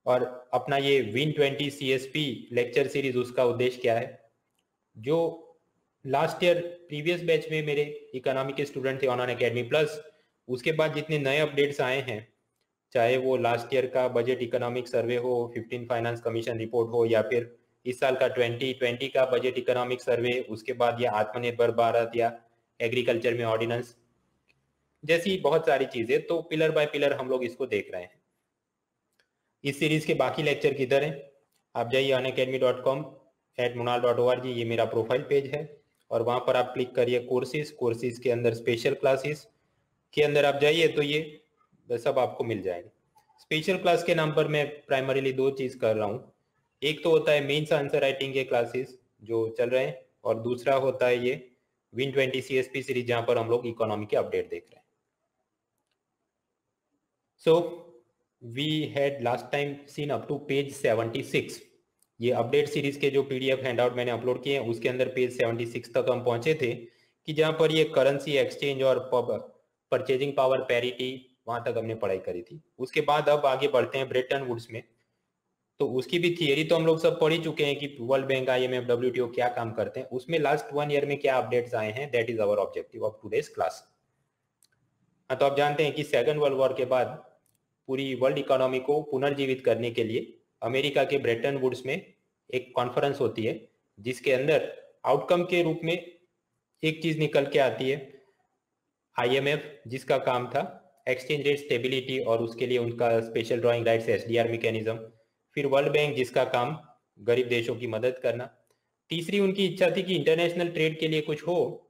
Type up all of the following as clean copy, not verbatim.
और अपना ये Win20 CSP लेक्चर सीरीज, उसका उद्देश्य क्या है? जो लास्ट ईयर प्रीवियस बैच में मेरे इकोनॉमी के स्टूडेंट थे ऑन अकेडमी प्लस, उसके बाद जितने नए अपडेट्स आए हैं, चाहे वो लास्ट ईयर का बजट इकोनॉमिक सर्वे हो, 15 फाइनेंस कमीशन रिपोर्ट हो, या फिर इस साल का 2020 का बजट इकोनॉमिक सर्वे, उसके बाद ये आत्मनिर्भर भारत या एग्रीकल्चर में ऑर्डिनेंस जैसी बहुत सारी चीजें, तो पिलर बाय पिलर हम लोग इसको देख रहे हैं। इस सीरीज के बाकी लेक्चर किधर हैं? आप जाइए unacademy.com/munal.org, ये मेरा प्रोफाइल पेज है, और वहां पर आप क्लिक करिए कोर्सेज के अंदर स्पेशल क्लासेस के अंदर आप जाइए तो ये सब आपको मिल जाएंगे। स्पेशल क्लास के नाम पर मैं प्राइमरीली दो चीज कर रहा हूँ। एक तो होता है मेंस आंसर राइटिंग के क्लासेस जो चल रहे हैं, और दूसरा होता है ये Win20 CSP सीरीज, जहां पर हम लोग इकोनॉमी के अपडेट देख रहे हैं। So we had last time seen up to page 76। ये अपडेट सीरीज के जो PDF हैंडआउट मैंने अपलोड किए हैं उसके अंदर पेज 76 तक हम पहुंचे थे, कि जहां पर ये करेंसी एक्सचेंज और परचेजिंग पावर पैरिटी, वहां तक हमने पढ़ाई करी थी। उसके बाद अब आगे बढ़ते हैं ब्रेटन वुड्स में। तो उसकी भी थियरी तो हम लोग सब पढ़ ही चुके हैं कि वर्ल्ड बैंक, IMF, WTO क्या काम करते हैं। उसमें लास्ट 1 ईयर में क्या अपडेट्स आए हैं, that is our objective of today's class. तो आप जानते हैं कि सेकंड वर्ल्ड वॉर के बाद पूरी वर्ल्ड इकोनॉमी को पुनर्जीवित करने के लिए अमेरिका के ब्रेटन वुड्स में एक कॉन्फ्रेंस होती है, जिसके अंदर आउटकम के रूप में एक चीज निकल के आती है, IMF, जिसका काम था एक्सचेंज रेट स्टेबिलिटी और उसके लिए उनका special drawing rights SDR mechanism. फिर वर्ल्ड बैंक, जिसका काम गरीब देशों की मदद करना। तीसरी उनकी इच्छा थी कि इंटरनेशनल ट्रेड के लिए कुछ हो,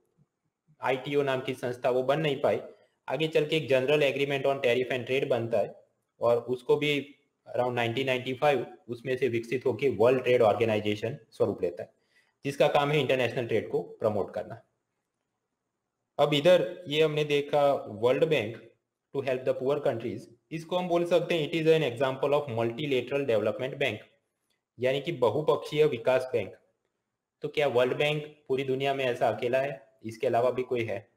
ITO नाम की संस्था, वो बन नहीं पाई। आगे चल के एक general agreement on tariff and trade बनता है, और उसको भी अराउंड 1995 उसमें से विकसित होकर वर्ल्ड ट्रेड ऑर्गेनाइजेशन स्वरूप लेता है, जिसका काम है इंटरनेशनल ट्रेड को प्रमोट करना। अब इधर ये हमने देखा World Bank to help the poor countries, इसको हम बोल सकते हैं it is an example of multilateral development bank, यानी कि बहुपक्षीय विकास बैंक। तो क्या वर्ल्ड बैंक पूरी दुनिया में ऐसा अकेला है? इसके अलावा भी कोई है?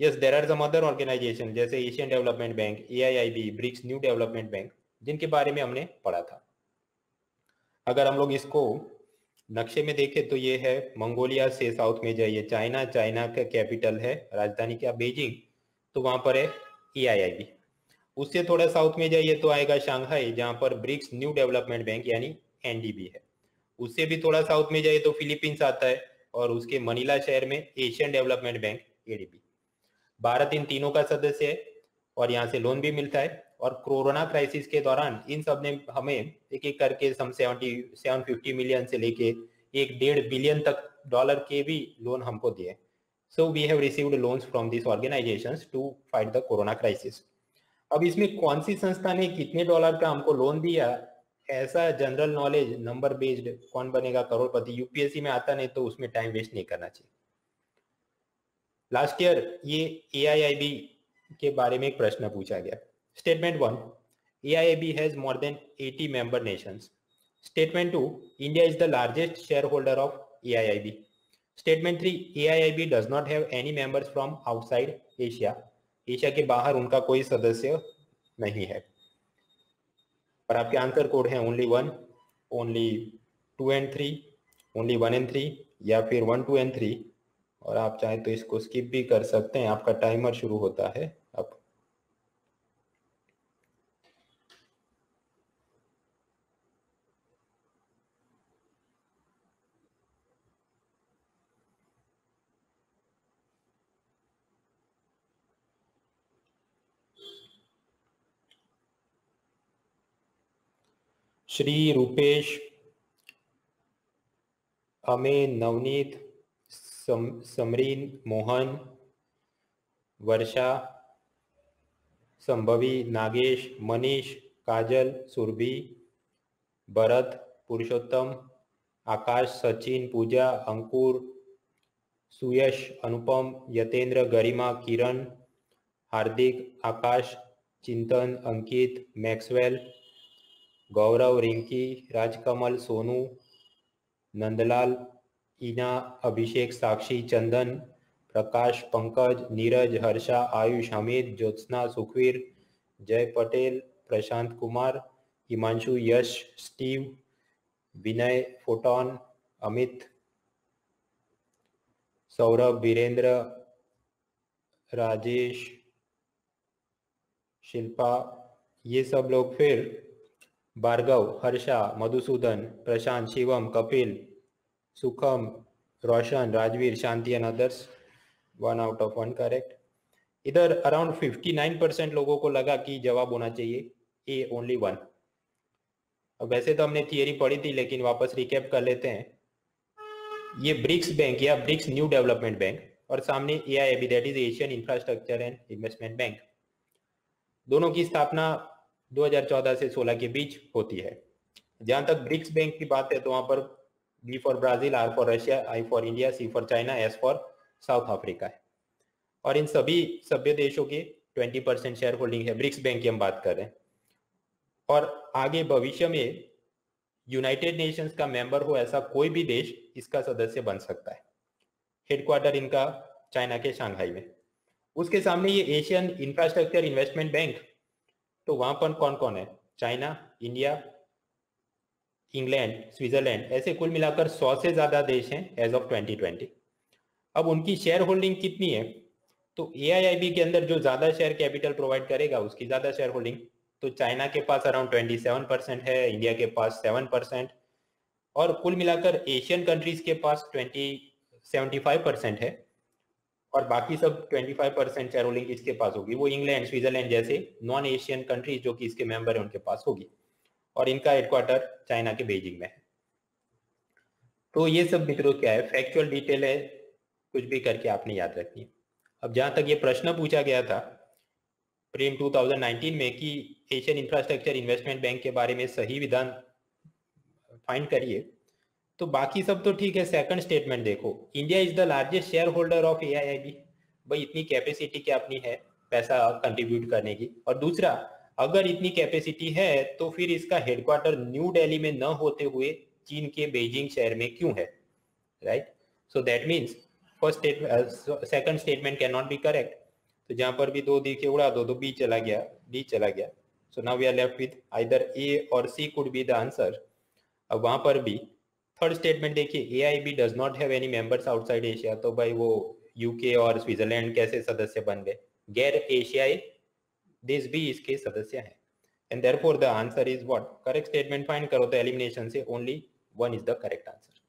Yes, there are some other organisation जैसे Asian development bank, AIIB, BRICS new development bank, जिनके बारे में हमने पढ़ा था। अगर हम लोग इसको नक्शे में देखें तो ये है मंगोलिया से साउथ में जाइए चाइना, चाइना का कैपिटल है, राजधानी क्या, बीजिंग, तो वहां पर है AIIB। उससे थोड़ा साउथ में जाइए तो आएगा शंघाई, जहां पर ब्रिक्स न्यू डेवलपमेंट बैंक यानी NDB है। उससे भी थोड़ा साउथ में जाइए तो फिलीपींस आता है, और उसके मनीला शहर में Asian development bank ADB। Bharat इन तीनों का सदस्य है, और यहाँ से लोन भी मिलता है। और कोरोना क्राइसिस के दौरान इन सब ने हमें एक एक करके सम 750 मिलियन से लेके 1.5 बिलियन तक डॉलर के भी लोन हमको दिए। So we have received loans from this organisations to fight the corona crisis. अब इसमें कौन सी संस्था ने कितने डॉलर का हमको लोन दिया, ऐसा जनरल नॉलेज नंबर बेस्ड कौन बनेगा करोड़पति, UPSC में आता नहीं, तो उसमें टाइम वेस्ट नहीं करना चाहिए। लास्ट ईयर ये AIIB के बारे में एक प्रश्न पूछा गया। Statement 1, AIIB has more than 80 member Nations. Statement 2, India is the largest share holder of AIIB। Statement 3, AIIB does not have any members from outside Asia. Asia के बाहर उनका कोई सदस्य नहीं है। और आपके आंसर कोड हैं only 1, only 2 and 3, only 1 and 3, या फिर 1, 2 एंड 3। और आप चाहें तो इसको स्किप भी कर सकते हैं, आपका टाइमर शुरू होता है अब। श्री, रूपेश, अमे, नवनीत, समरीन, मोहन, वर्षा, संभवी, नागेश, मनीष, काजल, सुरभि, भरत, पुरुषोत्तम, आकाश, सचिन, पूजा, अंकुर, सुयश, अनुपम, यतेंद्र, गरिमा, किरण, हार्दिक, आकाश, चिंतन, अंकित, मैक्सवेल, गौरव, रिंकी, राजकमल, सोनू, नंदलाल, ईना, अभिषेक, साक्षी, चंदन, प्रकाश, पंकज, नीरज, हर्षा, आयुष, हमीद, ज्योत्सना, सुखवीर, जय पटेल, प्रशांत कुमार, हिमांशु, यश, स्टीव, विनय, फोटोन, अमित, सौरभ, वीरेंद्र, राजेश, शिल्पा, ये सब लोग, फिर भार्गव, हर्षा, मधुसूदन, प्रशांत, Shivam, Kapil, Sukham, Roshan, Rajveer, Shanti and others. 1 out of 1 correct. इधर अराउंड 59% लोगों को लगा कि जवाब होना चाहिए ए, ओनली 1। अब वैसे तो हमने थियरी पढ़ी थी, लेकिन वापस रिकैप कर लेते हैं। ये ब्रिक्स बैंक या ब्रिक्स न्यू डेवलपमेंट बैंक और सामने AIIB, that is Asian infrastructure and investment bank, दोनों की स्थापना 2014 से 16 के बीच होती है। जहां तक ब्रिक्स बैंक की बात है तो वहां पर B for Brazil, R for Russia, I for India, C for China, S for South Africa है। और इन सभी सभ्य देशों के 20% शेयर होल्डिंग है। ब्रिक्स बैंक की हम बात कर रहे हैं। और आगे भविष्य में यूनाइटेड नेशंस का मेंबर हो ऐसा कोई भी देश इसका सदस्य बन सकता है। हेडक्वार्टर इनका चाइना के शंघाई में। उसके सामने ये एशियन इंफ्रास्ट्रक्चर इन्वेस्टमेंट बैंक, तो वहां पर कौन कौन है? चाइना, इंडिया, इंग्लैंड, स्विट्जरलैंड, ऐसे कुल मिलाकर 100 से ज्यादा देश हैं एज ऑफ 2020। अब उनकी शेयर होल्डिंग कितनी है? तो एआईआईबी के अंदर जो ज्यादा शेयर कैपिटल प्रोवाइड करेगा उसकी ज्यादा शेयर होल्डिंग। तो चाइना के पास अराउंड 27% है, इंडिया के पास 7%, और कुल मिलाकर एशियन कंट्रीज के पास 75% है, और बाकी सब 25% शेयर होल्डिंग किसके पास होगी? वो इंग्लैंड, स्विट्जरलैंड जैसे नॉन एशियन कंट्रीज जो कि इसके मेंबर है उनके पास होगी, और इनका हेडक्वार्टर चाइना के बीजिंग में है। तो ये सब मित्रों क्या है, फैक्चुअल डिटेल है, कुछ भी करके आपने याद रखनी है। अब जहां तक ये प्रश्न पूछा गया था प्रेम 2019 में कि एशियन इंफ्रास्ट्रक्चर इन्वेस्टमेंट बैंक के बारे में सही विधान फाइंड करिए, तो बाकी सब तो ठीक है। सेकंड स्टेटमेंट देखो, India is the largest share holder of AIIB. भाई इतनी कैपेसिटी क्या अपनी है पैसा कंट्रीब्यूट करने की? और दूसरा, अगर इतनी कैपेसिटी है तो फिर इसका हेडक्वार्टर न्यू दिल्ली में न होते हुए चीन के बीजिंग शहर में क्यों है? Right, so that means first second statement can not be correct. तो जहां पर भी दो दिखे उड़ा दो, तो बी चला गया, डी चला गया। So now we are left with either A और C could be the answer. अब वहां पर भी थर्ड स्टेटमेंट देखिए, AIB does not have any members outside Asia. तो भाई वो यूके और स्विट्जरलैंड कैसे सदस्य बन गए? गैर एशियाई देश भी इसके सदस्य हैं। And therefore the answer is what? Correct statement find करो तो एलिमिनेशन से only 1 is the correct answer.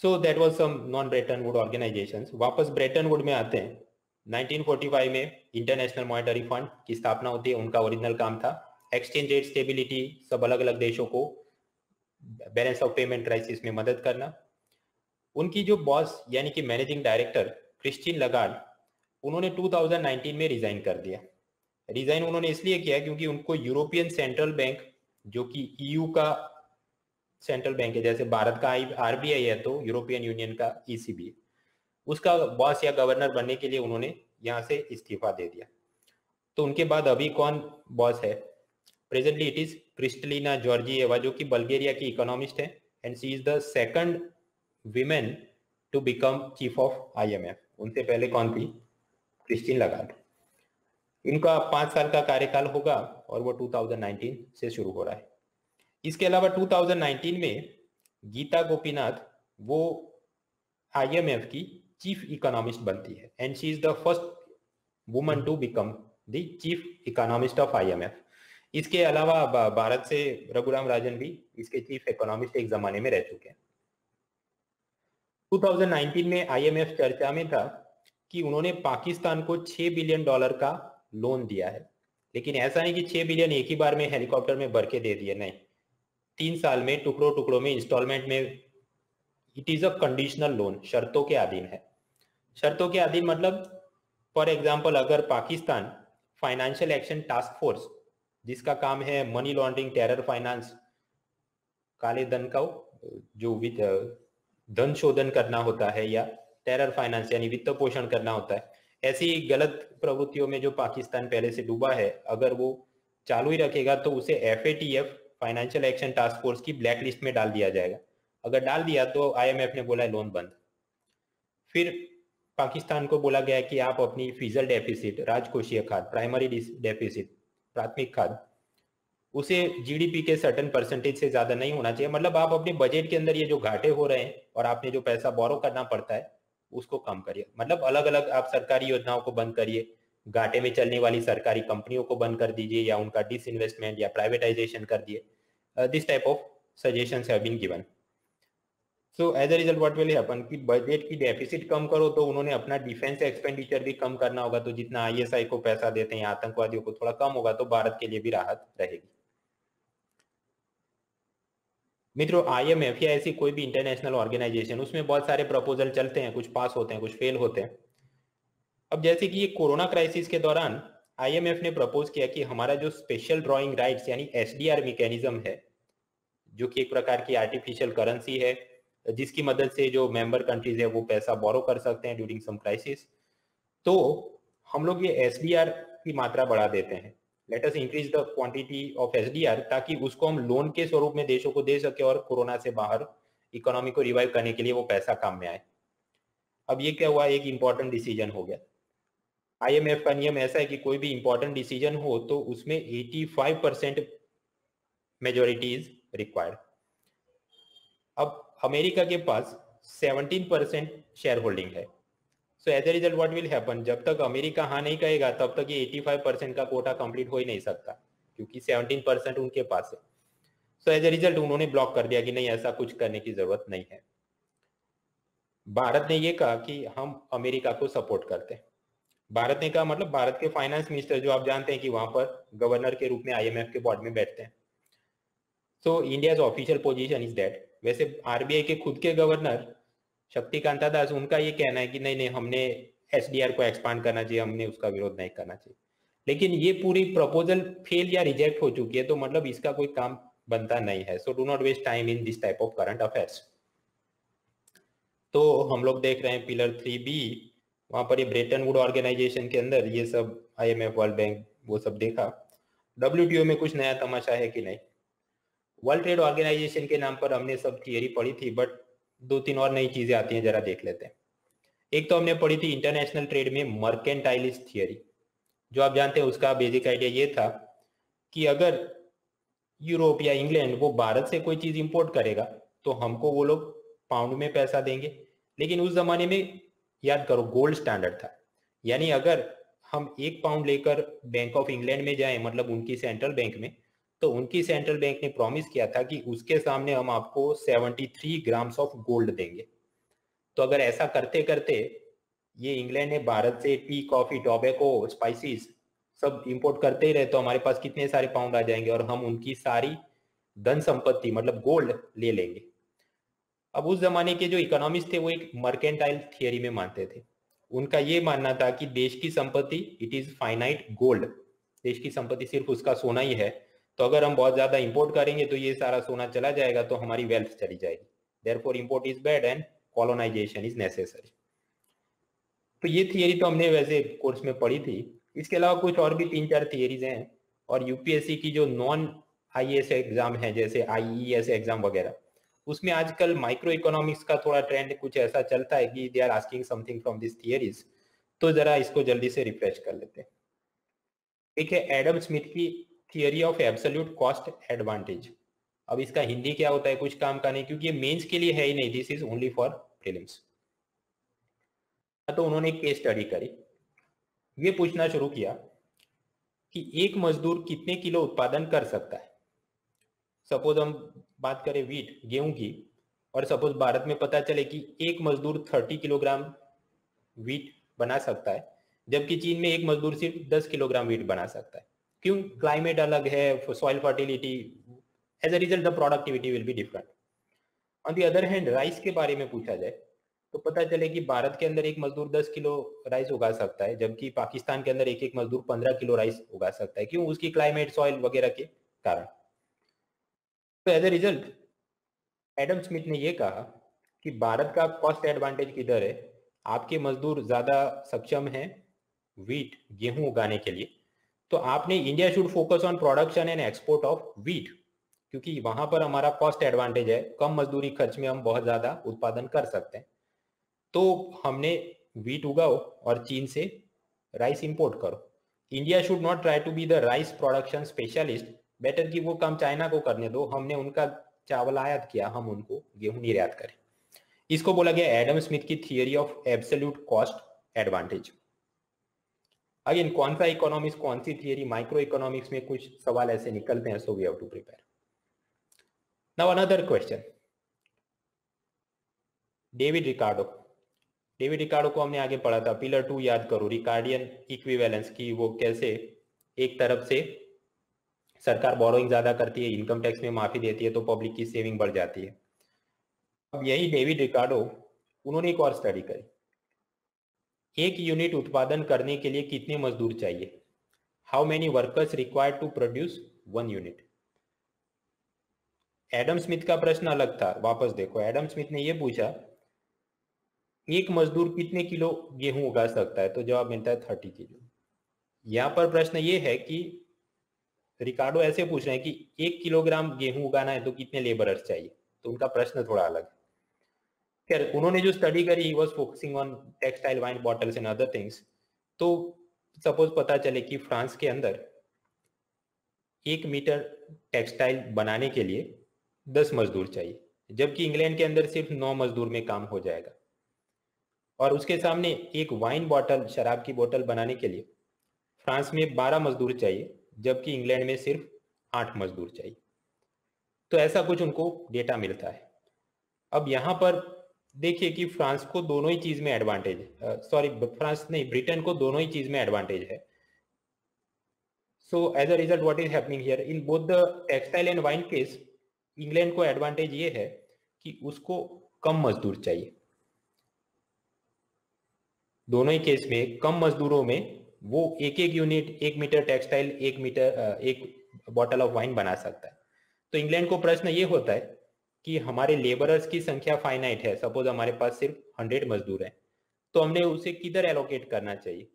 So that was some non Bretton Woods organisations. वापस ब्रेटन वुड में आते हैं। 1945 में इंटरनेशनल मॉनेटरी फंड की स्थापना होती है। उनका ओरिजिनल काम था एक्सचेंज रेट स्टेबिलिटी, सब अलग अलग देशों को बैलेंस ऑफ पेमेंट क्राइसिस में मदद करना। उनकी जो बॉस यानी कि मैनेजिंग डायरेक्टर क्रिस्टीन लगार्ड, उन्होंने 2019 में रिजाइन कर दिया। रिजाइन उन्होंने इसलिए किया क्योंकि उनको यूरोपियन सेंट्रल बैंक, जो कि ईयू का सेंट्रल बैंक है, जैसे भारत का आरबीआई है तो यूरोपियन यूनियन का ईसीबी, उसका बॉस या गवर्नर बनने के लिए उन्होंने यहां से इस्तीफा दे दिया। तो उनके बाद अभी कौन बॉस है? Presently it is Kristalina Georgieva, जो कि बल्गेरिया की इकोनॉमिस्ट है, and she is the second women to become chief of IMF. उनसे पहले कौन थी? Christine Lagarde. इनका 5 साल का कार्यकाल होगा और वो 2019 से शुरू हो रहा है। इसके अलावा 2019 में गीता गोपीनाथ वो आईएमएफ की चीफ इकोनॉमिस्ट बनती है, and she is the first woman to become the chief economist of IMF. इसके अलावा भारत से रघुराम राजन भी इसके चीफ इकोनॉमिस्ट एक जमाने में रह चुके हैं। 2019 में आईएमएफ चर्चा में था कि उन्होंने पाकिस्तान को $6 बिलियन का लोन दिया है, लेकिन ऐसा नहीं कि 6 बिलियन एक ही बार में हेलीकॉप्टर में भर के दे दिए, नहीं, 3 साल में टुकड़ों टुकड़ों में इंस्टॉलमेंट में। It is a conditional loan, शर्तों के अधीन है। शर्तों के अधीन मतलब फॉर एग्जांपल अगर Pakistan financial action task force, जिसका काम है मनी लॉन्ड्रिंग, टेरर फाइनेंस, काले धन का जो धन शोधन करना होता है, या टेरर फाइनेंस यानी वित्त पोषण करना होता है, ऐसी गलत प्रवृत्तियों में जो पाकिस्तान पहले से डूबा है, अगर वो चालू ही रखेगा तो उसे FATF financial action task force की ब्लैक लिस्ट में डाल दिया जाएगा। अगर डाल दिया तो आईएमएफ ने बोला लोन बंद। फिर पाकिस्तान को बोला गया कि आप अपनी फिजल डेफिसिट, राजकोषीय खाद, प्राइमरी डेफिसिट, प्राथमिक खाद, उसे जीडीपी के सर्टेन परसेंटेज से ज्यादा नहीं होना चाहिए। मतलब आप अपने बजट के अंदर ये जो घाटे हो रहे हैं और आपने जो पैसा बोरो करना पड़ता है उसको कम करिए। मतलब अलग अलग आप सरकारी योजनाओं को बंद करिए, घाटे में चलने वाली सरकारी कंपनियों को बंद कर दीजिए या उनका डिसइन्वेस्टमेंट या प्राइवेटाइजेशन कर दिए। This type of suggestions have been given. So as a result what will happen कि बजट की डेफिसिट कम करो तो उन्होंने अपना डिफेंस एक्सपेंडिचर भी कम करना होगा, तो जितना आईएसआई को पैसा देते हैं आतंकवादियों को थोड़ा कम होगा तो भारत के लिए भी राहत रहेगी। मित्रों आईएमएफ या ऐसी कोई भी इंटरनेशनल ऑर्गेनाइजेशन, उसमें बहुत सारे प्रपोजल चलते हैं, कुछ पास होते हैं कुछ फेल होते हैं। अब जैसे कि ये कोरोना क्राइसिस के दौरान आईएमएफ ने प्रपोज किया कि हमारा जो स्पेशल ड्रॉइंग राइट्स यानी एसडीआर मैकेनिज्म है, जो कि एक प्रकार की आर्टिफिशियल करेंसी है जिसकी मदद से जो मेंबर कंट्रीज है वो पैसा बोरो कर सकते हैं ड्यूरिंग सम क्राइसिस, तो हम लोग ये एसडीआर की मात्रा बढ़ा देते हैं। Let us increase the quantity of SDR ताकि उसको हम लोन के स्वरूप में देशों को दे सके और कोरोना से बाहर इकोनॉमी को रिवाइव करने के लिए वो पैसा काम में आए। अब ये क्या हुआ, एक इंपॉर्टेंट डिसीजन हो गया। आईएमएफ का नियम ऐसा है कि कोई भी इंपॉर्टेंट डिसीजन हो तो उसमें 85% मेजोरिटी इज रिक्वायर्ड। अब अमेरिका के पास 17% शेयर होल्डिंग है। So as a result what will happen, जब तक अमेरिका हाँ नहीं कहेगा तब तक ये 85% का कोटा कंप्लीट हो ही नहीं सकता क्योंकि 17% उनके पास है। सो एज ए रिजल्ट उन्होंने ब्लॉक कर दिया कि नहीं ऐसा कुछ करने की जरूरत नहीं है। भारत ने ये कहा कि हम अमेरिका को सपोर्ट करते हैं। भारत ने कहा मतलब भारत के फाइनेंस मिनिस्टर जो आप जानते हैं कि वहां पर गवर्नर के रूप में आईएमएफ के बोर्ड में बैठते हैं। सो India's official position is that. वैसे आरबीआई के खुद के गवर्नर शक्तिकांता दास, उनका ये कहना है कि नहीं नहीं हमने एसडीआर को एक्सपांड करना चाहिए, हमने उसका विरोध नहीं करना चाहिए। लेकिन ये पूरी प्रपोजल फेल या रिजेक्ट हो चुकी है तो मतलब इसका कोई काम बनता नहीं है। So do not waste time in this type of current affairs. तो हम लोग देख रहे हैं पिलर 3B, वहां पर ये ब्रेटन वुड ऑर्गेनाइजेशन के अंदर ये सब आईएमएफ वर्ल्ड बैंक वो सब देखा। डब्ल्यूटीओ में कुछ नया तमाशा है कि नहीं। वर्ल्ड ट्रेड ऑर्गेनाइजेशन के नाम पर हमने सब थियरी पढ़ी थी, बट 2-3 और नई चीजें आती हैं, जरा देख लेते हैं। एक तो हमने पढ़ी थी इंटरनेशनल ट्रेड में मर्केंटाइलिस्ट थियरी। जो आप जानते हैं उसका बेसिक आइडिया ये था कि अगर यूरोप या इंग्लैंड वो भारत से कोई चीज इंपोर्ट करेगा तो हमको वो लोग पाउंड में पैसा देंगे। लेकिन उस जमाने में याद करो गोल्ड स्टैंडर्ड था, यानी अगर हम 1 पाउंड लेकर बैंक ऑफ इंग्लैंड में जाएं मतलब उनकी सेंट्रल बैंक में, तो उनकी सेंट्रल बैंक ने प्रॉमिस किया था कि उसके सामने हम आपको 73 ग्राम्स ऑफ गोल्ड देंगे। तो अगर ऐसा करते करते ये इंग्लैंड ने भारत से टी कॉफी टोबैको स्पाइसेस सब इंपोर्ट करते ही रहे तो हमारे पास कितने सारे पाउंड आ जाएंगे और हम उनकी सारी धन संपत्ति मतलब गोल्ड ले लेंगे। अब उस जमाने के जो इकोनॉमिस्ट थे वो एक मर्केंटाइल थियरी में मानते थे। उनका ये मानना था कि देश की संपत्ति इट इज फाइनाइट गोल्ड, देश की संपत्ति सिर्फ उसका सोना ही है। तो अगर हम बहुत ज्यादा इंपोर्ट करेंगे तो ये सारा सोना चला जाएगा तो हमारी वेल्थ चली जाएगी। Therefore import is bad and colonisation is necessary. तो ये थियरी तो हमने वैसे कोर्स में पढ़ी थी। इसके अलावा कुछ और भी 3-4 थियरीज हैं। और यूपीएससी की जो नॉन आईएएस एग्जाम है जैसे आईईएस एग्जाम वगैरह, उसमें आजकल माइक्रो इकोनॉमिक्स का थोड़ा ट्रेंड कुछ ऐसा चलता है कि they are asking something from this theories. तो जरा इसको जल्दी से रिफ्रेश कर लेते हैं। एक है एडम स्मिथ की theory of absolute cost advantage. अब इसका हिंदी क्या होता है, कुछ काम का नहीं क्योंकि ये मेंस के लिए है ही नहीं, this is only for prelims. तो उन्होंने एक केस स्टडी करी, ये पूछना शुरू किया कि एक मजदूर कितने किलो उत्पादन कर सकता है। सपोज हम बात करें वीट गेहूं की, और सपोज भारत में पता चले कि एक मजदूर 30 किलोग्राम वीट बना सकता है जबकि चीन में एक मजदूर सिर्फ 10 किलोग्राम वीट बना सकता है। क्यों? क्लाइमेट अलग है, soil fertility, as a result the productivity will be different. On the other hand rice के बारे में पूछा जाए तो पता चले कि भारत के अंदर एक मजदूर 10 किलो राइस उगा सकता है जबकि पाकिस्तान के अंदर एक एक मजदूर 15 किलो राइस उगा सकता है। क्यों? उसकी क्लाइमेट सॉइल वगैरह के कारण। तो as a result Adam Smith ने यह कहा कि भारत का कॉस्ट एडवांटेज किधर है, आपके मजदूर ज्यादा सक्षम हैं वीट गेहूं उगाने के लिए, तो आपने India should focus on production and export of wheat क्योंकि वहां पर हमारा कॉस्ट एडवांटेज है, कम मजदूरी खर्च में हम बहुत ज्यादा उत्पादन कर सकते हैं। तो हमने वीट उगाओ और चीन से राइस इंपोर्ट करो। India should not try to be the rice production specialist better कि वो काम चाइना को करने दो, हमने उनका चावल आयात किया, हम उनको गेहूं निर्यात करें। इसको बोला गया एडम स्मिथ की theory of absolute cost advantage. Again कौन सा इकोनॉमिक्स, कौन सी थियरी, माइक्रो इकोनॉमिक्स में कुछ सवाल ऐसे निकलते हैं, so we have to prepare. Now another question, David Ricardo. David Ricardo को हमने आगे पढ़ा था, पिलर 2 याद करो, रिकार्डियन इक्विवेलेंस की, वो कैसे एक तरफ से सरकार बोरोइंग ज्यादा करती है, इनकम टैक्स में माफी देती है, तो पब्लिक की सेविंग बढ़ जाती है। अब यही डेविड रिकार्डो, उन्होंने एक और स्टडी करी, एक यूनिट उत्पादन करने के लिए कितने मजदूर चाहिए, how many workers required to produce 1 unit. Adam Smith का प्रश्न अलग था, वापस देखो, एडम स्मिथ ने यह पूछा एक मजदूर कितने किलो गेहूं उगा सकता है, तो जवाब मिलता है 30 किलो। यहां पर प्रश्न ये है कि रिकार्डो ऐसे पूछ रहे हैं कि 1 किलोग्राम गेहूं उगाना है तो कितने लेबरर्स चाहिए, तो उनका प्रश्न थोड़ा अलग है। खैर उन्होंने जो स्टडी करी, he was focusing on textile, wine bottles and other things. तो सपोज पता चले कि फ्रांस के अंदर 1 मीटर टेक्सटाइल बनाने के लिए 10 मजदूर चाहिए, जबकि इंग्लैंड के अंदर सिर्फ 9 मजदूर में काम हो जाएगा। और उसके सामने एक वाइन बॉटल, शराब की बोतल बनाने के लिए फ्रांस में 12 मजदूर चाहिए, जबकि इंग्लैंड में सिर्फ 8 मजदूर चाहिए। तो ऐसा कुछ उनको डेटा मिलता है। अब यहां पर देखिए कि फ्रांस को दोनों ही चीज में एडवांटेज, सॉरी फ्रांस नहीं, ब्रिटेन को दोनों ही चीज में एडवांटेज है। So as a result what is happening here in both the textile and wine case, England को एडवांटेज ये है कि उसको कम मजदूर चाहिए। दोनों ही केस में कम मजदूरों में वो एक एक unit, 1 metre textile, 1 bottle of wine बना सकता है। तो इंग्लैंड को प्रश्न ये होता है कि हमारे लेबरर्स की संख्या फाइनाइट है, सपोज हमारे पास सिर्फ 100 मजदूर हैं, तो हमने उसे किधर एलोकेट करना चाहिए,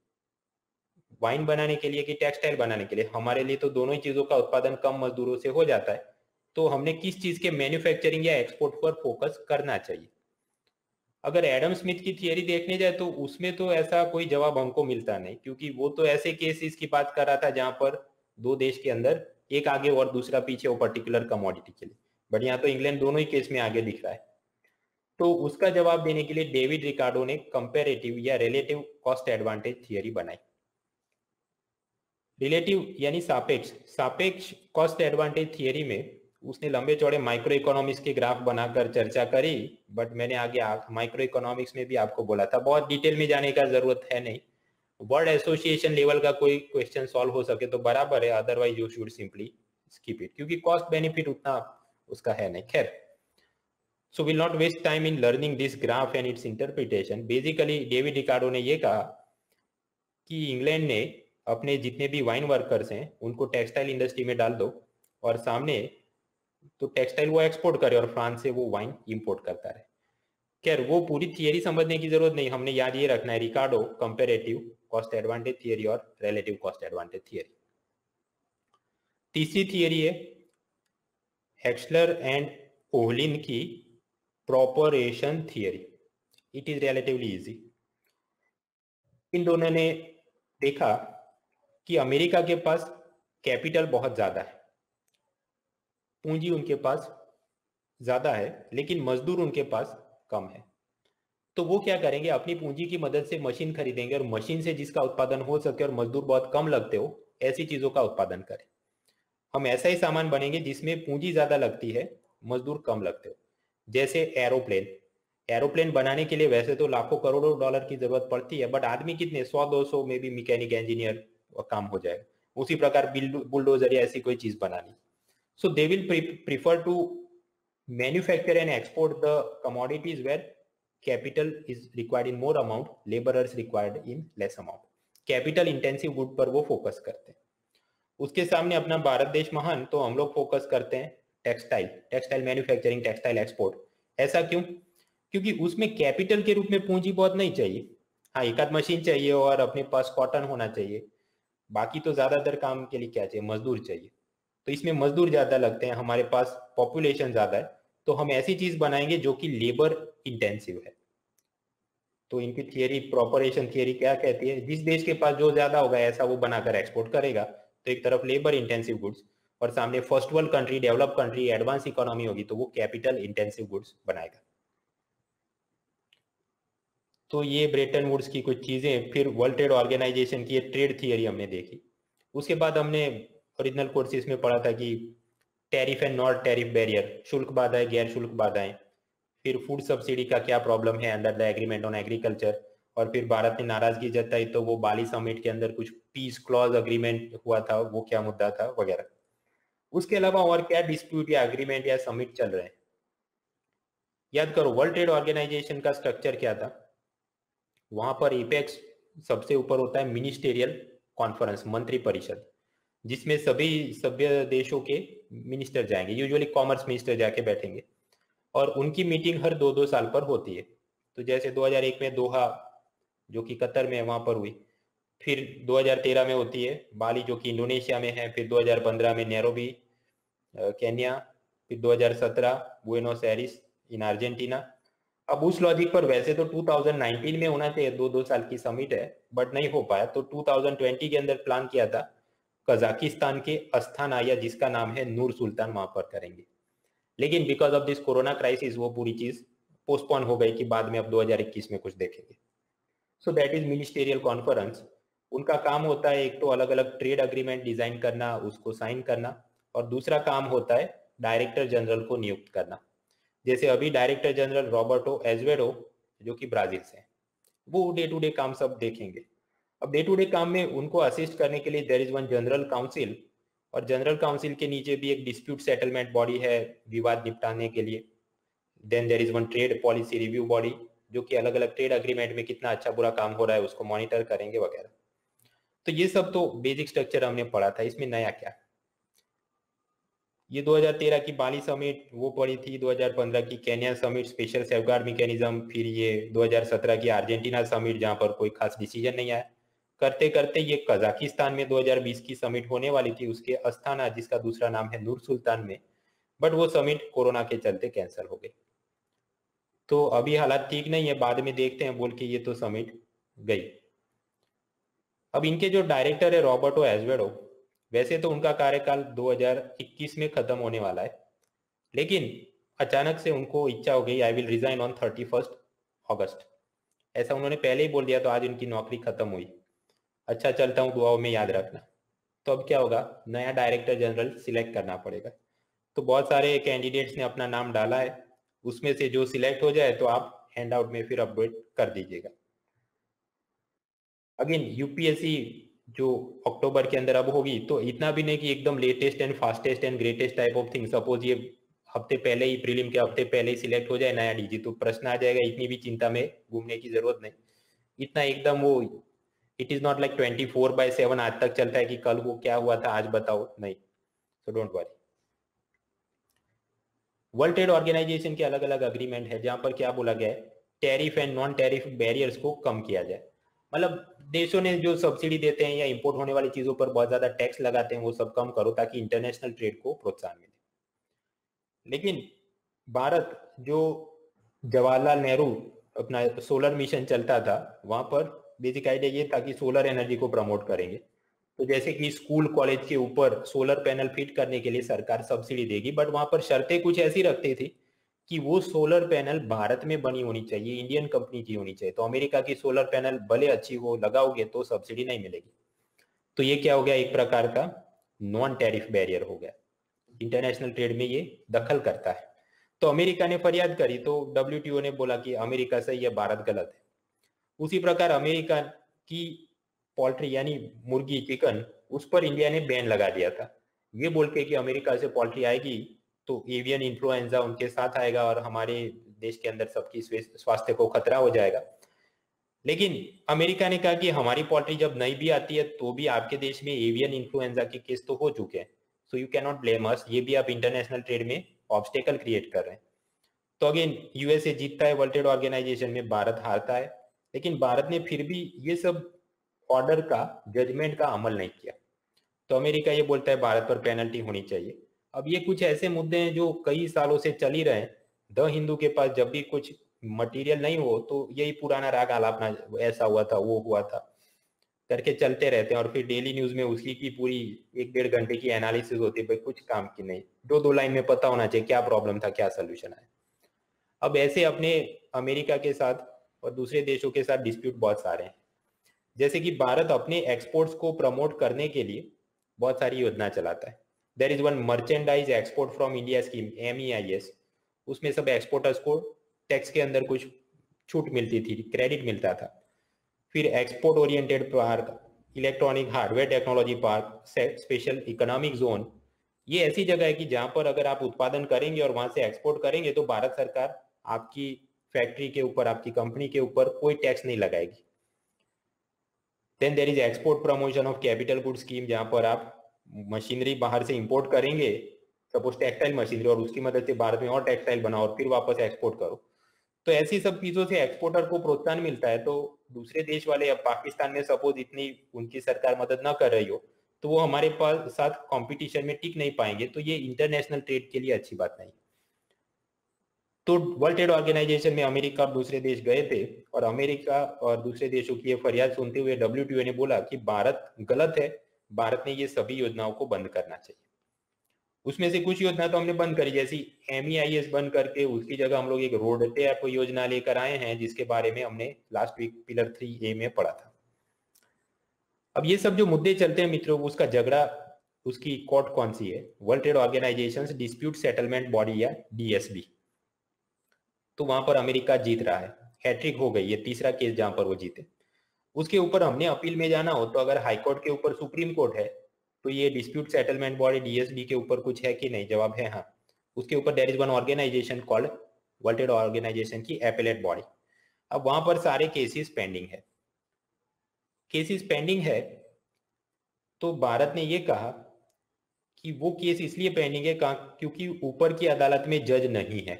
वाइन बनाने के लिए कि टेक्सटाइल बनाने के लिए। हमारे लिए तो दोनों ही चीजों का उत्पादन कम मजदूरों से हो जाता है, तो हमने किस चीज के मैन्युफैक्चरिंग या एक्सपोर्ट पर फोकस करना चाहिए। अगर एडम स्मिथ की थियरी देखने जाए तो उसमें तो ऐसा कोई जवाब हमको मिलता नहीं, क्योंकि वो तो ऐसे केसेस की बात कर रहा था जहां पर दो देश के अंदर एक आगे और दूसरा पीछे वो पर्टिकुलर कमोडिटी के लिए, बट यहाँ तो इंग्लैंड दोनों ही केस में आगे दिख रहा है। तो उसका जवाब देने के लिए डेविड रिकार्डो ने कंपेरेटिव या रिलेटिव कॉस्ट एडवांटेज थियरी बनाई। रिलेटिव यानी सापेक्ष, सापेक्ष कॉस्ट एडवांटेज थियरी में उसने लंबे चौड़े माइक्रो इकोनॉमिक्स के ग्राफ बनाकर चर्चा करी, बट मैंने आगे माइक्रो इकोनॉमिक्स में भी आपको बोला था, बहुत डिटेल में जाने का जरूरत है नहीं। वर्ड एसोसिएशन लेवल का कोई क्वेश्चन सॉल्व हो सके तो बराबर है, otherwise you should simply skip it, क्योंकि कॉस्ट बेनिफिट उतना उसका है नहीं। खैर, so we'll not waste time in learning this graph and its interpretation. Basically David Ricardo ने ये कहा कि इंग्लैंड ने अपने जितने भी वाइन वर्कर्स हैं उनको टेक्सटाइल इंडस्ट्री में डाल दो, और सामने तो टेक्सटाइल वो एक्सपोर्ट करे और फ्रांस से वो वाइन इंपोर्ट करता रहे। खैर वो पूरी थियरी समझने की जरूरत नहीं, हमने याद ये रखना है Ricardo comparative cost advantage theory और रिलेटिव कॉस्ट एडवांटेज थियरी। तीसरी थियरी है हेक्सलर एंड ओहलिन की proportion theory. It is relatively easy. इन दोनों ने देखा कि अमेरिका के पास कैपिटल बहुत ज्यादा है, पूंजी उनके पास ज्यादा है, लेकिन मजदूर उनके पास कम है। तो वो क्या करेंगे, अपनी पूंजी की मदद से मशीन खरीदेंगे और मशीन से जिसका उत्पादन हो सके और मजदूर बहुत कम लगते हो, ऐसी चीजों का उत्पादन करें। हम ऐसा ही सामान बनेंगे जिसमें पूंजी ज्यादा लगती है, मजदूर कम लगते हो। जैसे एरोप्लेन, एरोप्लेन बनाने के लिए वैसे तो लाखों करोड़ों डॉलर की जरूरत पड़ती है, बट आदमी कितने, 100-200 में भी मैकेनिक इंजीनियर काम हो जाएगा। उसी प्रकार बुलडोजर या ऐसी कोई चीज बनानी, so they will prefer to manufacture and export the commodities where capital is required in more amount, laborers required in less amount. Capital intensive good पर वो फोकस करते हैं। उसके सामने अपना भारत देश महान, तो हम लोग फोकस करते हैं textile, textile manufacturing, textile export. ऐसा क्यों? क्योंकि उसमें कैपिटल के रूप में पूंजी बहुत नहीं चाहिए, हाँ एक आध मशीन चाहिए और अपने पास कॉटन होना चाहिए, बाकी तो ज्यादातर काम के लिए क्या चाहिए, मजदूर चाहिए। तो इसमें मजदूर ज्यादा लगते हैं, हमारे पास पॉपुलेशन ज्यादा है, तो हम ऐसी चीज बनाएंगे जो कि लेबर इंटेंसिव है। तो इनकी थियरी, प्रोपोरेशन थियरी क्या कहती है, जिस देश के पास जो ज्यादा होगा ऐसा वो बनाकर एक्सपोर्ट करेगा, तो एक तरफ लेबर इंटेंसिव गुड्स, और सामने first world country, develop country, advance economy होगी तो वो कैपिटल इंटेंसिव गुड्स बनाएगा। तो ये ब्रेटन वुड्स की कुछ चीजें। फिर वर्ल्ड ट्रेड ऑर्गेनाइजेशन की ट्रेड थियरी हमने देखी। उसके बाद हमने ओरिजिनल कोर्सेज में पढ़ा था कि tariff and non tariff barrier, शुल्क बाधाएं, गैर शुल्क बाधाएं। फिर फूड सब्सिडी का क्या प्रॉब्लम है under the agreement on agriculture. और फिर भारत ने नाराजगी जताई तो वो बाली समिट के अंदर कुछ पीस क्लॉज अग्रीमेंट हुआ था, वो क्या मुद्दा था वगैरह। उसके अलावा और क्या डिस्प्यूट या अग्रीमेंट या समिट चल रहे हैं। याद करो वर्ल्ड ट्रेड ऑर्गेनाइजेशन का स्ट्रक्चर क्या था। वहां पर एपेक्स सबसे ऊपर होता है मिनिस्टेरियल कॉन्फ्रेंस, मंत्री परिषद, जिसमें सभी सभ्य देशों के मिनिस्टर जाएंगे, यूजुअली कॉमर्स मिनिस्टर जाके बैठेंगे और उनकी मीटिंग हर 2-2 साल पर होती है। तो जैसे 2001 में दोहा जो कि कतर में है वहां पर हुई, फिर 2013 में होती है बाली जो कि इंडोनेशिया में है, फिर 2015 में नैरोबी केन्या, फिर 2017 बुएनोस एयरिस इन अर्जेंटीना। अब उस लॉजिक पर वैसे तो 2019 में होना चाहिए, 2-2 साल की समिट है, बट नहीं हो पाया। तो 2020 के अंदर प्लान किया था कजाकिस्तान के अस्थाना, या जिसका नाम है नूर सुल्तान, वहां पर करेंगे। लेकिन because of this corona crisis वो पूरी चीज पोस्टपोन हो गई कि बाद में अब 2021 में कुछ देखेंगे। So that is ministerial conference. उनका काम होता है एक तो अलग अलग ट्रेड अग्रीमेंट डिजाइन करना, उसको साइन करना, और दूसरा काम होता है डायरेक्टर जनरल को नियुक्त करना। जैसे अभी डायरेक्टर जनरल रॉबर्टो एजवेडो जो कि ब्राजील से हैं, वो डे टू डे काम सब देखेंगे। अब डे टू डे काम में उनको असिस्ट करने के लिए there is one general council, और जनरल काउंसिल के नीचे भी एक डिस्प्यूट सेटलमेंट बॉडी है विवाद निपटाने के लिए। Then there is one trade policy review body जो कि अलग अलग ट्रेड अग्रीमेंट में कितना अच्छा बुरा काम हो रहा है उसको मॉनिटर करेंगे वगैरह। तो ये सब तो बेसिक स्ट्रक्चर हमने पढ़ा था। इसमें नया क्या, ये 2013 की बाली समिट वो पड़ी थी, 2015 की Kenya summit special safeguard mechanism, फिर ये 2017 की अर्जेंटीना समिट जहां पर कोई खास डिसीजन नहीं आया। करते करते ये कजाकिस्तान में 2020 की समिट होने वाली थी, उसके अस्थाना जिसका दूसरा नाम है नूर सुल्तान में, बट वो समिट कोरोना के चलते कैंसिल हो गई। तो अभी हालात ठीक नहीं है, बाद में देखते हैं बोल के ये तो समिट गई। अब इनके जो डायरेक्टर है रॉबर्टो एजवेडो, वैसे तो उनका कार्यकाल 2021 में खत्म होने वाला है, लेकिन अचानक से उनको इच्छा हो गई आई विल रिजाइन ऑन 31 अगस्त। ऐसा उन्होंने पहले ही बोल दिया, तो आज उनकी नौकरी खत्म हुई। अच्छा चलता हूँ, दुआओं में याद रखना। तो अब क्या होगा, नया डायरेक्टर जनरल सिलेक्ट करना पड़ेगा। तो बहुत सारे कैंडिडेट्स ने अपना नाम डाला है, उसमें से जो सिलेक्ट हो जाए तो आप हैंड आउट में फिर अपडेट कर दीजिएगा। अगेन यूपीएससी जो अक्टूबर के अंदर अब होगी, तो इतना भी नहीं कि एकदम latest and fastest and greatest type of thing. Suppose ये हफ्ते पहले ही, प्रीलिम के हफ्ते पहले ही सिलेक्ट हो जाए नया डीजी, तो प्रश्न आ जाएगा, इतनी भी चिंता में घूमने की जरूरत नहीं। इतना एकदम वो इट इज नॉट लाइक 24/7 आज तक चलता है कि कल वो क्या हुआ था आज बताओ, नहीं। So don't worry. World trade organisation के अलग अलग अग्रीमेंट है जहां पर क्या बोला गया है, tariff and non tariff barriers को कम किया जाए। मतलब देशों ने जो सब्सिडी देते हैं या इंपोर्ट होने वाली चीजों पर बहुत ज्यादा टैक्स लगाते हैं वो सब कम करो ताकि इंटरनेशनल ट्रेड को प्रोत्साहन मिले। लेकिन भारत जो जवाहरलाल नेहरू अपना सोलर मिशन चलता था, वहां पर बेसिक आइडिया ये था कि सोलर एनर्जी को प्रमोट करेंगे। तो जैसे कि स्कूल कॉलेज के ऊपर सोलर पैनल फिट करने के लिए सरकार सब्सिडी देगी, बट वहां पर शर्तें कुछ ऐसी रखती थी कि वो सोलर पैनल भारत में बनी होनी चाहिए, इंडियन कंपनी की होनी चाहिए। तो अमेरिका की सोलर पैनल भले अच्छी हो, लगाओगे तो सब्सिडी नहीं मिलेगी। तो ये क्या हो गया, एक प्रकार का नॉन टैरिफ बैरियर हो गया, इंटरनेशनल ट्रेड में ये दखल करता है। तो अमेरिका ने फरियाद करी तो WTO ने बोला कि अमेरिका सही है, भारत गलत है। उसी प्रकार अमेरिका की पोल्ट्री यानी मुर्गी, चिकन, उस पर इंडिया ने बैन लगा दिया था, ये बोल के कि अमेरिका से पोल्ट्री आएगी तो एवियन इन्फ्लुएंजा उनके साथ आएगा और हमारे देश के अंदर सबकी स्वास्थ्य को खतरा हो जाएगा। लेकिन अमेरिका ने कहा कि हमारी पोल्ट्री जब नहीं भी आती है तो भी आपके देश में एवियन इन्फ्लुएंजा के केस तो हो चुके हैं, so you can not blame us. ये भी आप इंटरनेशनल ट्रेड में ऑब्स्टेकल क्रिएट कर रहे हैं। तो अगेन यूएसए जीतता है वर्ल्ड ट्रेड ऑर्गेनाइजेशन में, भारत हारता है। लेकिन भारत ने फिर भी ये सब ऑर्डर का, जजमेंट का अमल नहीं किया। तो अमेरिका ये बोलता है भारत पर पेनल्टी होनी चाहिए। अब ये कुछ ऐसे मुद्दे हैं जो कई सालों से चल ही रहे हैं। द हिंदू के पास जब भी कुछ मटेरियल नहीं हो तो यही पुराना राग आलापना, ऐसा हुआ था वो हुआ था। करके चलते रहते हैं और फिर डेली न्यूज में उसी की पूरी 1-1.5 घंटे की एनालिसिस होती है, भाई कुछ काम की नहीं, 2-2 लाइन में पता होना चाहिए क्या प्रॉब्लम था, क्या सोल्यूशन है। अब ऐसे अपने अमेरिका के साथ और दूसरे देशों के साथ डिस्प्यूट बहुत सारे हैं। जैसे कि भारत अपने एक्सपोर्ट्स को प्रमोट करने के लिए बहुत सारी योजना चलाता है। There is one merchandise export from India scheme, MEIS। उसमें सब एक्सपोर्टर्स को टैक्स के अंदर कुछ छूट मिलती थी, क्रेडिट मिलता था। फिर export oriented park, electronic hardware technology park, special economic zone. ये ऐसी जगह है कि जहां पर अगर आप उत्पादन करेंगे और वहां से एक्सपोर्ट करेंगे तो भारत सरकार आपकी फैक्ट्री के ऊपर, आपकी कंपनी के ऊपर कोई टैक्स नहीं लगाएगी। Then there is export promotion of capital good scheme, जहां पर आप मशीनरी बाहर से इंपोर्ट करेंगे, सपोज टेक्सटाइल मशीनरी, और उसकी मदद से भारत में और टेक्सटाइल बनाओ और फिर वापस एक्सपोर्ट करो। तो ऐसी सब चीजों से एक्सपोर्टर को प्रोत्साहन मिलता है। तो दूसरे देश वाले, अब पाकिस्तान में सपोज इतनी उनकी सरकार मदद ना कर रही हो तो वो हमारे पास साथ कंपटीशन में टिक नहीं पाएंगे, तो ये इंटरनेशनल ट्रेड के लिए अच्छी बात नहीं। तो वर्ल्ड ट्रेड ऑर्गेनाइजेशन में अमेरिका और दूसरे देश गए थे और अमेरिका और दूसरे देशों की ये फरियाद सुनते हुए WTO ने बोला कि भारत गलत है, भारत ने ये सभी योजनाओं को बंद करना चाहिए। उसमें से कुछ योजना तो हमने बंद करी, जैसी MEIS बंद करके उसकी जगह हम लोग एक रोड टैप योजना लेकर आए हैं, जिसके बारे में हमने लास्ट वीक पिलर 3A में पढ़ा था। अब ये सब जो मुद्दे चलते हैं मित्रों, उसका झगड़ा, उसकी कोर्ट कौन सी है? World trade organisation dispute settlement body या DSB। तो वहां पर अमेरिका जीत रहा है, हैट्रिक हो गई, ये तीसरा केस जहां पर वो जीते। उसके ऊपर हमने अपील में जाना हो तो अगर हाईकोर्ट के ऊपर सुप्रीम कोर्ट है तो ये डिस्प्यूट सेटलमेंट बॉडी DSB के ऊपर कुछ है कि नहीं? जवाब है हाँ। उसके ऊपर there is one organisation called world trade organisation की एपेलेट बॉडी। अब वहां पर सारे केसेस पेंडिंग है। केसेस पेंडिंग है तो भारत ने ये कहा कि वो केस इसलिए पेंडिंग है क्योंकि ऊपर की अदालत में जज नहीं है।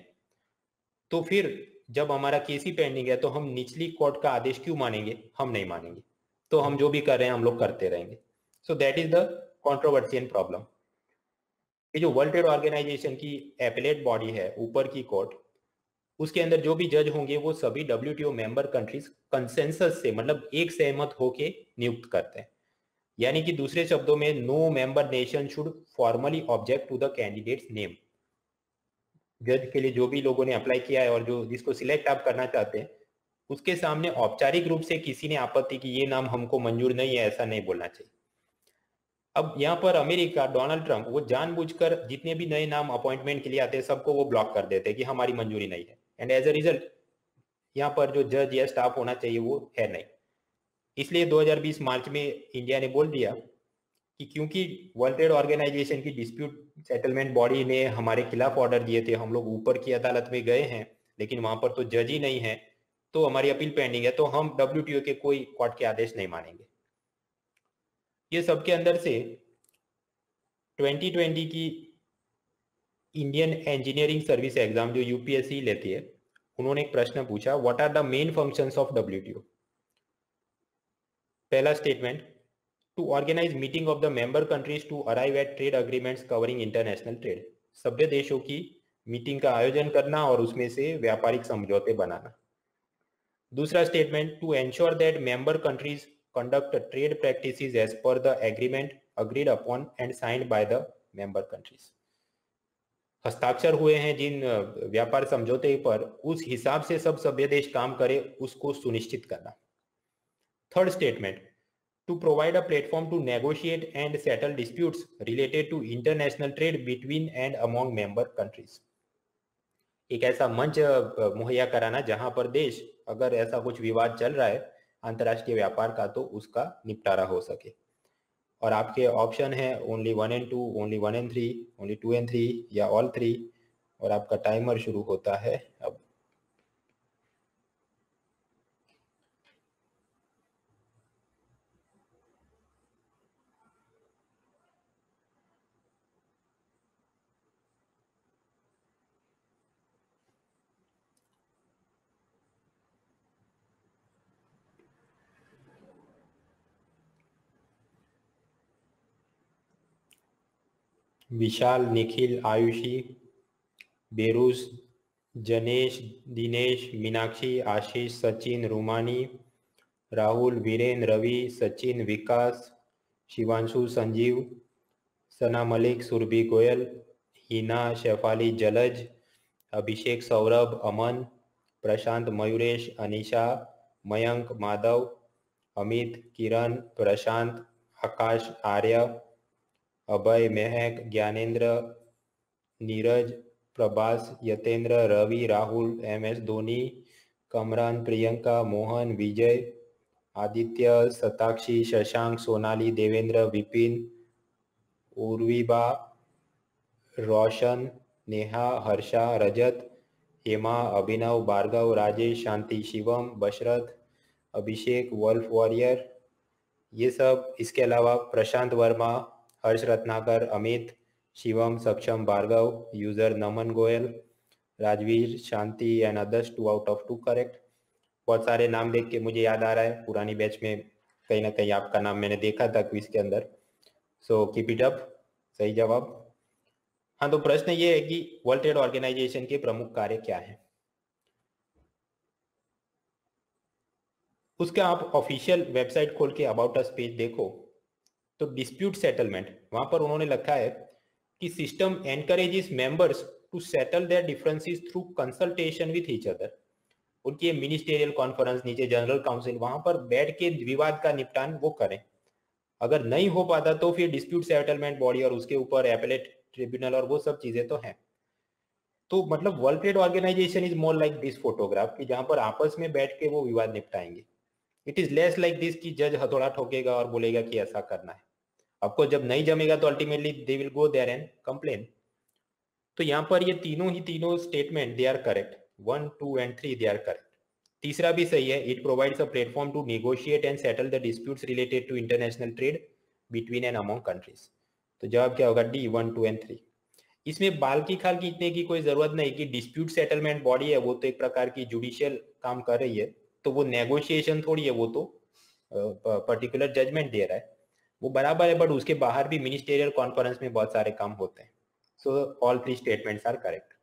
तो फिर जब हमारा केस ही पेंडिंग है तो हम निचली कोर्ट का आदेश क्यों मानेंगे? हम नहीं मानेंगे। तो हम जो भी कर रहे हैं हम लोग करते रहेंगे। So that is the controversial problem. ये जो वर्ल्ड ट्रेड ऑर्गेनाइजेशन की एपेलेट बॉडी है, ऊपर की कोर्ट, उसके अंदर जो भी जज होंगे वो सभी WTO मेंबर कंट्रीज कंसेंसस से, मतलब एक सहमत होके नियुक्त करते हैं। यानी कि दूसरे शब्दों में, no member nation should formally object to the candidate's name. जज के लिए जो भी लोगों ने अप्लाई किया है और जो जिसको सिलेक्ट आप करना चाहते हैं, उसके सामने औपचारिक रूप से किसी ने आपत्ति की ये नाम हमको मंजूर नहीं है, ऐसा नहीं बोलना चाहिए। अब यहाँ पर अमेरिका, डोनाल्ड ट्रंप, वो जानबूझकर जितने भी नए नाम अपॉइंटमेंट के लिए आते हैं सबको वो ब्लॉक कर देते हैं कि हमारी मंजूरी नहीं है। एंड एज अ रिजल्ट यहाँ पर जो जज या स्टाफ होना चाहिए वो है नहीं। इसलिए 2020 मार्च में इंडिया ने बोल दिया कि क्योंकि वर्ल्ड ट्रेड ऑर्गेनाइजेशन की डिस्प्यूट सेटलमेंट बॉडी ने हमारे खिलाफ ऑर्डर दिए थे, हम लोग ऊपर की अदालत में गए हैं लेकिन वहां पर तो जज ही नहीं है, तो हमारी अपील पेंडिंग है, तो हम WTO के कोई कोर्ट के आदेश नहीं मानेंगे। ये सबके अंदर से 2020 की इंडियन इंजीनियरिंग सर्विस एग्जाम जो UPSC लेती है, उन्होंने एक प्रश्न पूछा, what are the main functions of WTO। पहला statement, to organise meeting of the member countries to arrive at trade agreements covering international trade. सभ्य देशों की मीटिंग का आयोजन करना और उसमें से व्यापारिक समझौते बनाना। दूसरा statement, to ensure that member countries conduct trade practices as per the agreement agreed upon and signed by the member countries. हस्ताक्षर हुए हैं जिन व्यापार समझौते पर, उस हिसाब से सब सभ्य देश काम करे, उसको सुनिश्चित करना। Third statement, to provide a platform to negotiate and settle disputes related to international trade between and among member countries। एक ऐसा मंच मुहैया कराना जहां पर देश, अगर ऐसा कुछ विवाद चल रहा है अंतरराष्ट्रीय व्यापार का, तो उसका निपटारा हो सके। और आपके ऑप्शन है only 1 and 2, only 1 and 3, only 2 and 3 या ऑल 3। और आपका टाइमर शुरू होता है अब। विशाल, निखिल, आयुषी, बेरूज, जनेश, दिनेश, मीनाक्षी, आशीष, सचिन, रूमानी, राहुल, वीरेन, रवि, सचिन, विकास, शिवांशु, संजीव, सना मलिक, सुरभि गोयल, हिना, शेफाली, जलज, अभिषेक, सौरभ, अमन, प्रशांत, मयूरेश, अनिशा, मयंक, माधव, अमित, किरण, प्रशांत, आकाश, आर्य, अभय, महक, ज्ञानेंद्र, नीरज, प्रभास, यतेंद्र, रवि, राहुल, MS धोनी, कमरान, प्रियंका, मोहन, विजय, आदित्य, सताक्षी, शशांक, सोनाली, देवेंद्र, विपिन, उर्विबा, रोशन, नेहा, हर्षा, रजत, हेमा, अभिनव, भार्गव, राजेश, शांति, शिवम, बशरत, अभिषेक, वल्फ वॉरियर, ये सब। इसके अलावा प्रशांत वर्मा, हर्ष Ratnakar, Amit, Shivam, Saksham, Bhargav, user Naman Goyal, Rajveer, Shanti and others 2 out of 2 correct. बहुत सारे नाम देख के मुझे याद आ रहा है पुरानी बैच में कहीं ना कहीं आपका नाम मैंने देखा था क्विज के अंदर। So keep it up. सही जवाब। हाँ, तो प्रश्न ये है कि वर्ल्ड ट्रेड ऑर्गेनाइजेशन के प्रमुख कार्य क्या है। उसका आप ऑफिशियल वेबसाइट खोल के अबाउट अस पेज देखो तो डिस्प्यूट सेटलमेंट वहां पर उन्होंने लिखा है कि system encourages members to settle their differences through consultation with each other. उनकी मिनिस्टेरियल कॉन्फ्रेंस, नीचे जनरल काउंसिल, वहां पर बैठ के विवाद का निपटान वो करें। अगर नहीं हो पाता तो फिर डिस्प्यूट सेटलमेंट बॉडी और उसके ऊपर एपेलेट ट्रिब्यूनल और वो सब चीजें तो हैं। तो मतलब world trade organisation is more like this photograph कि जहां पर आपस में बैठ के वो विवाद निपटाएंगे। It is less like this कि जज हथौड़ा ठोकेगा और बोलेगा कि ऐसा करना है। आपको जब नहीं जमेगा तो ultimately they will go there and complain. तो यहाँ पर ये तीनों statement they are correct, 1, 2 and 3 they are correct. तीसरा भी सही है, it provides a platform to negotiate and settle the disputes related to international trade between and among countries. तो जवाब क्या होगा? D, 1, 2 and 3। इसमें बाल की खाल खींचने की कोई जरूरत नहीं कि डिस्प्यूट सेटलमेंट बॉडी है वो तो एक प्रकार की जुडिशियल काम कर रही है, तो वो नेगोशिएशन थोड़ी है, वो तो पर्टिकुलर जजमेंट दे रहा है, वो बराबर है। बट उसके बाहर भी मिनिस्टेरियल कॉन्फ्रेंस में बहुत सारे काम होते हैं। So all 3 statements are correct.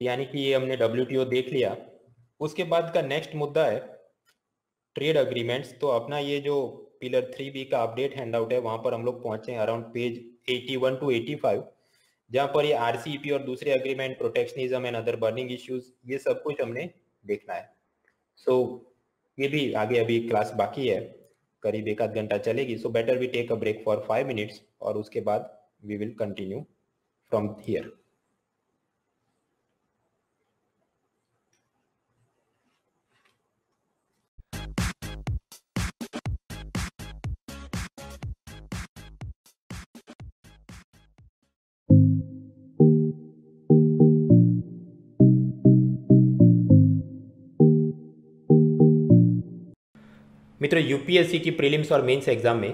यानी कि ये हमने WTO देख लिया। उसके बाद का नेक्स्ट मुद्दा है ट्रेड अग्रीमेंट्स। तो अपना ये जो पिलर 3B का अपडेट हैंडआउट है वहां पर हम लोग पहुंचे अराउंड पेज 81 to 85, जहां पर ये RCEP और दूसरे agreement, protectionism and other burning issues, ये सब कुछ हमने देखना है। सो ये भी आगे अभी क्लास बाकी है, करीब 1 आध घंटा चलेगी। So better we take a break for 5 minutes और उसके बाद we will continue from here. मित्रों, यूपीएससी की प्रीलिम्स और मेंस एग्जाम में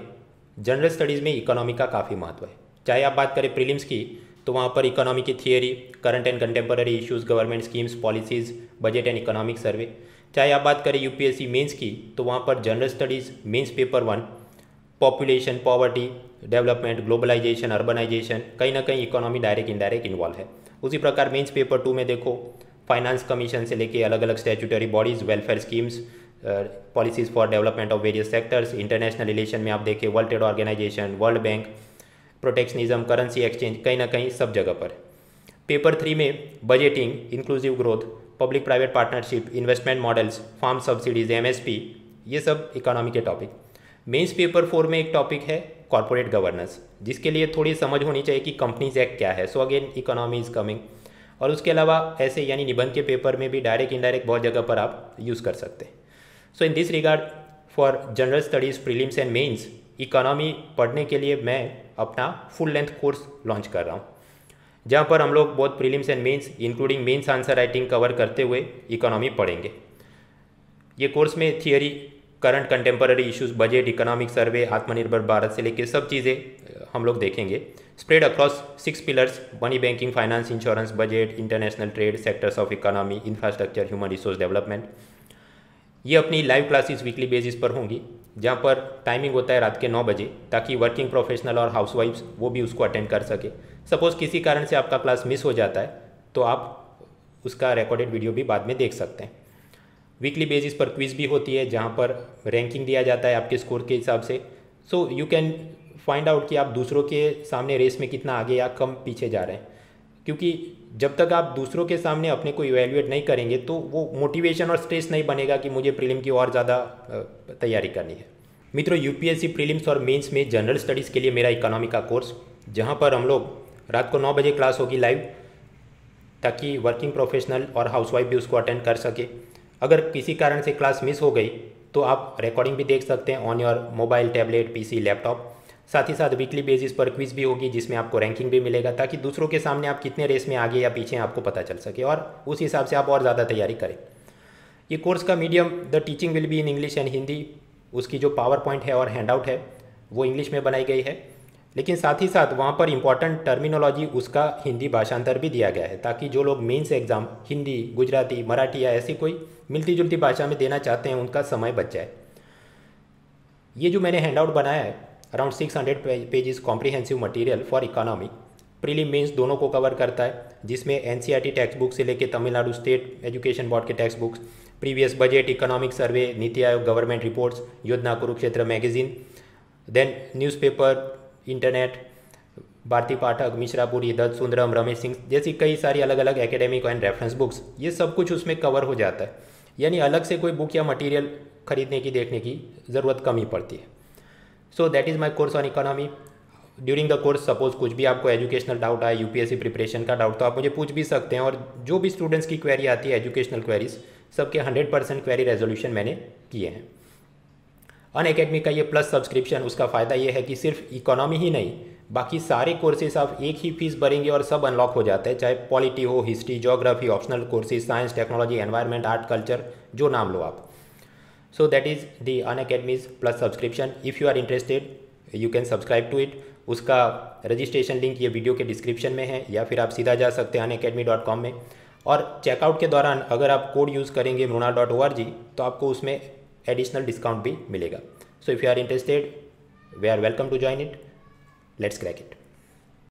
जनरल स्टडीज़ में इकोनॉमी का काफ़ी महत्व है। चाहे आप बात करें प्रीलिम्स की तो वहाँ पर इकोनॉमी की theory, current and contemporary issues, government schemes, policies, budget and economic survey. चाहे आप बात करें यूपीएससी मेंस की तो वहाँ पर general studies mains paper 1, population, poverty, development, globalisation, urbanisation, कहीं ना कहीं इकोनॉमी डायरेक्ट इनडायरेक्ट इन्वॉल्व है। उसी प्रकार मेंस पेपर 2 में देखो फाइनेंस कमीशन से लेके अलग अलग statutory bodies, welfare schemes, policies for development of various sectors, international relation में आप देखें world trade organisation, world bank, protectionism, currency exchange, कहीं ना कहीं सब जगह पर। पेपर 3 में budgeting, inclusive growth, public private partnership, investment models, farm subsidies, MSP, ये सब इकोनॉमी के टॉपिक। मेंस पेपर 4 में एक टॉपिक है कॉर्पोरेट गवर्नेंस, जिसके लिए थोड़ी समझ होनी चाहिए कि कंपनीज एक्ट क्या है। So again economy is coming. और उसके अलावा ऐसे यानी निबंध के पेपर में भी डायरेक्ट इनडायरेक्ट बहुत जगह पर आप यूज़ कर सकते हैं। So in this regard for general studies prelims and mains economy पढ़ने के लिए मैं अपना फुल लेंथ कोर्स लॉन्च कर रहा हूँ, जहाँ पर हम लोग बहुत prelims and mains including mains answer writing cover करते हुए इकोनॉमी पढ़ेंगे। ये कोर्स में theory, current contemporary issues, budget, economic survey, Atmanirbhar Bharat से लेकर सब चीज़ें हम लोग देखेंगे। Spread across 6 pillars: money, banking, finance, insurance, budget, international trade, sectors of economy, infrastructure, human resource development. ये अपनी लाइव क्लासेस वीकली बेसिस पर होंगी, जहाँ पर टाइमिंग होता है रात के 9 बजे, ताकि वर्किंग प्रोफेशनल और हाउसवाइफ्स वो भी उसको अटेंड कर सके। सपोज़ किसी कारण से आपका क्लास मिस हो जाता है तो आप उसका रिकॉर्डेड वीडियो भी बाद में देख सकते हैं। वीकली बेसिस पर क्विज भी होती है जहाँ पर रैंकिंग दिया जाता है आपके स्कोर के हिसाब से। सो यू कैन फाइंड आउट कि आप दूसरों के सामने रेस में कितना आगे या कम पीछे जा रहे हैं, क्योंकि जब तक आप दूसरों के सामने अपने को इवेल्युएट नहीं करेंगे तो वो मोटिवेशन और स्ट्रेस नहीं बनेगा कि मुझे प्रीलिम की और ज़्यादा तैयारी करनी है। मित्रों, यूपीएससी प्रीलिम्स और मेंस में जनरल स्टडीज़ के लिए मेरा इकोनॉमी का कोर्स, जहाँ पर हम लोग रात को 9 बजे क्लास होगी लाइव, ताकि वर्किंग प्रोफेशनल और हाउसवाइफ भी उसको अटेंड कर सके। अगर किसी कारण से क्लास मिस हो गई तो आप रिकॉर्डिंग भी देख सकते हैं on your mobile, tablet, PC, laptop. साथ ही साथ वीकली बेसिस पर क्विज भी होगी जिसमें आपको रैंकिंग भी मिलेगा, ताकि दूसरों के सामने आप कितने रेस में आगे या पीछे आपको पता चल सके और उस हिसाब से आप और ज़्यादा तैयारी करें। ये कोर्स का medium, the teaching will be in English and Hindi. उसकी जो पावर पॉइंट है और हैंड आउट है वो इंग्लिश में बनाई गई है, लेकिन साथ ही साथ वहाँ पर इंपॉर्टेंट टर्मिनोलॉजी उसका हिंदी भाषांतर भी दिया गया है, ताकि जो लोग मेंस एग्ज़ाम हिंदी, गुजराती, मराठी या ऐसी कोई मिलती जुलती भाषा में देना चाहते हैं उनका समय बच जाए। ये जो मैंने हैंड आउट बनाया है, around 600 pages comprehensive material for economy, prelim mains दोनों को कवर करता है, जिसमें एनसीईआरटी टेक्स्ट बुक से लेकर तमिलनाडु स्टेट एजुकेशन बोर्ड के text books, previous budget, economic survey, NITI Aayog, government reports, Yojana, Kurukshetra magazine, then newspaper, internet, Bharati Pathak, Mishrapuri, Datt Sundaram, Ramesh Singh जैसी कई सारी अलग अलग एकेडमिक एंड रेफरेंस बुक्स, ये सब कुछ उसमें कवर हो जाता है। यानी अलग से कोई बुक या मटेरियल खरीदने की, देखने की ज़रूरत कम ही पड़ती है। सो that is my course on economy. During the course suppose कुछ भी आपको एजुकेशनल डाउट आए, यूपीएससी प्रिपरेशन का डाउट, तो आप मुझे पूछ भी सकते हैं, और जो भी स्टूडेंट्स की क्वेरी आती है एजुकेशनल क्वेरीज, सबके 100% क्वेरी रेजोल्यूशन मैंने किए हैं। अनअकैडमी का ये प्लस सब्सक्रिप्शन, उसका फ़ायदा ये है कि सिर्फ इकोनॉमी ही नहीं, बाकी सारे कोर्सेज आप एक ही फीस भरेंगे और सब अनलॉक हो जाता है, चाहे पॉलिटी हो, history, geography, optional courses, science, technology, environment, art, culture, जो नाम लो आप। So that is the Unacademy's plus subscription. If you are interested you can subscribe to it. उसका रजिस्ट्रेशन लिंक ये वीडियो के डिस्क्रिप्शन में है, या फिर आप सीधा जा सकते हैं unacademy.com में। और चेकआउट के दौरान अगर आप कोड यूज़ करेंगे mruna.org तो आपको उसमें एडिशनल डिस्काउंट भी मिलेगा। So if you are interested, we are welcome to join it. Let's crack it.